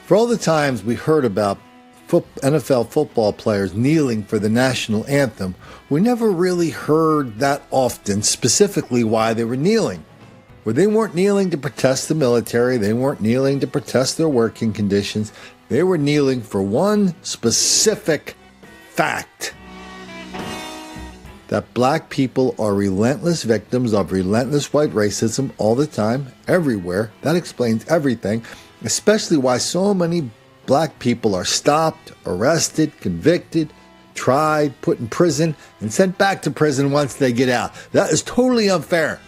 For all the times we heard about NFL football players kneeling for the national anthem, we never really heard that often specifically why they were kneeling. Where they weren't kneeling to protest the military, they weren't kneeling to protest their working conditions, they were kneeling for one specific fact: that black people are relentless victims of relentless white racism all the time, everywhere. That explains everything, especially why so many black people are stopped, arrested, convicted, tried, put in prison, and sent back to prison once they get out. That is totally unfair.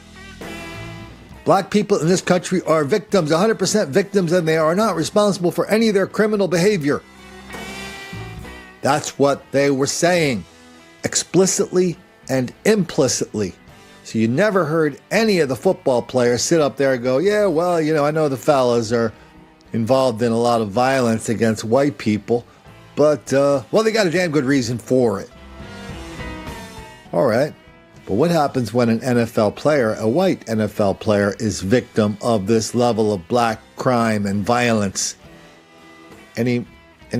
Black people in this country are victims, 100% victims, and they are not responsible for any of their criminal behavior. That's what they were saying, explicitly and implicitly. So you never heard any of the football players sit up there and go, yeah, well, I know the fellas are involved in a lot of violence against white people, but, they got a damn good reason for it. All right. But what happens when an NFL player, a white NFL player, is victim of this level of black crime and violence? Any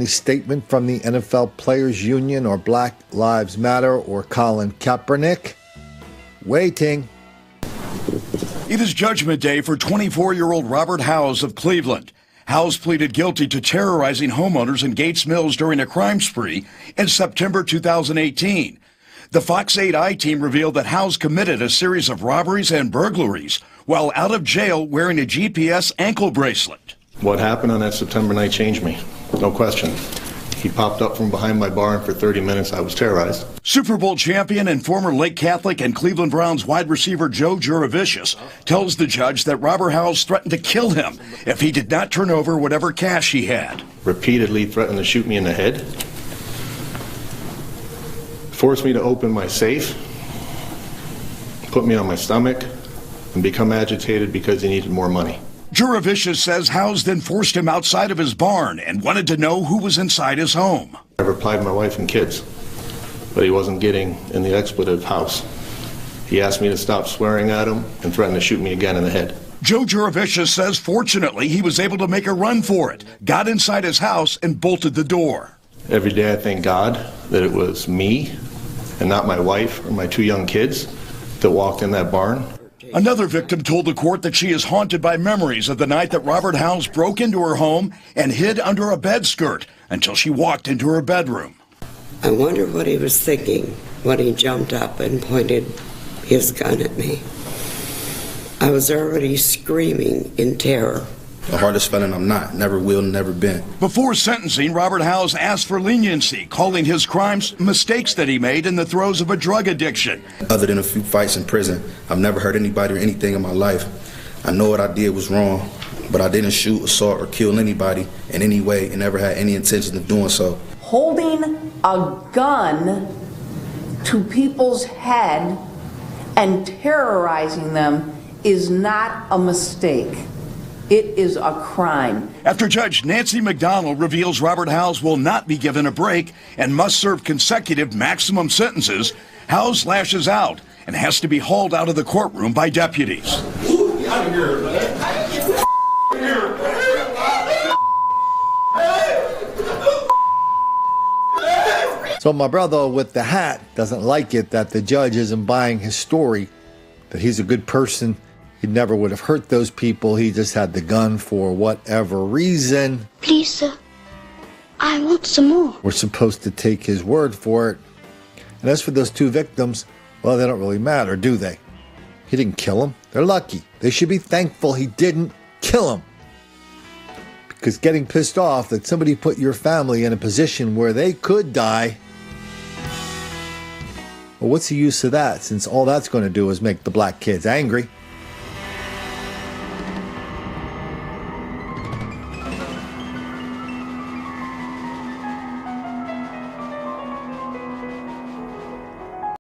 statement from the NFL Players Union or Black Lives Matter or Colin Kaepernick? Waiting. It is Judgment Day for 24-year-old Robert Howes of Cleveland. Howes pleaded guilty to terrorizing homeowners in Gates Mills during a crime spree in September 2018. The Fox 8i team revealed that Howes committed a series of robberies and burglaries while out of jail wearing a GPS ankle bracelet. What happened on that September night changed me, no question. He popped up from behind my bar, and for 30 minutes I was terrorized. Super Bowl champion and former Lake Catholic and Cleveland Browns wide receiver Joe Jurevicius tells the judge that Robert Howes threatened to kill him if he did not turn over whatever cash he had. Repeatedly threatened to shoot me in the head. Forced me to open my safe. Put me on my stomach and become agitated because he needed more money. Jurevicius says Howes then forced him outside of his barn and wanted to know who was inside his home. I replied to my wife and kids, but he wasn't getting in the expletive house. He asked me to stop swearing at him and threatened to shoot me again in the head. Joe Jurevicius says fortunately he was able to make a run for it, got inside his house and bolted the door. Every day I thank God that it was me and not my wife or my two young kids that walked in that barn. Another victim told the court that she is haunted by memories of the night that Robert Howes broke into her home and hid under a bed skirt until she walked into her bedroom. I wonder what he was thinking when he jumped up and pointed his gun at me. I was already screaming in terror. The hardest felon I'm not, never will, never been. Before sentencing, Robert Howes asked for leniency, calling his crimes mistakes that he made in the throes of a drug addiction. Other than a few fights in prison, I've never hurt anybody or anything in my life. I know what I did was wrong, but I didn't shoot, assault, or kill anybody in any way and never had any intention of doing so. Holding a gun to people's head and terrorizing them is not a mistake. It is a crime. After Judge Nancy McDonald reveals Robert Howes will not be given a break and must serve consecutive maximum sentences, Howes lashes out and has to be hauled out of the courtroom by deputies. So my brother with the hat doesn't like it that the judge isn't buying his story, that he's a good person. He never would have hurt those people. He just had the gun for whatever reason. Please, sir, I want some more. We're supposed to take his word for it. And as for those two victims, well, they don't really matter, do they? He didn't kill them. They're lucky. They should be thankful he didn't kill them. Because getting pissed off that somebody put your family in a position where they could die, well, what's the use of that, since all that's going to do is make the black kids angry?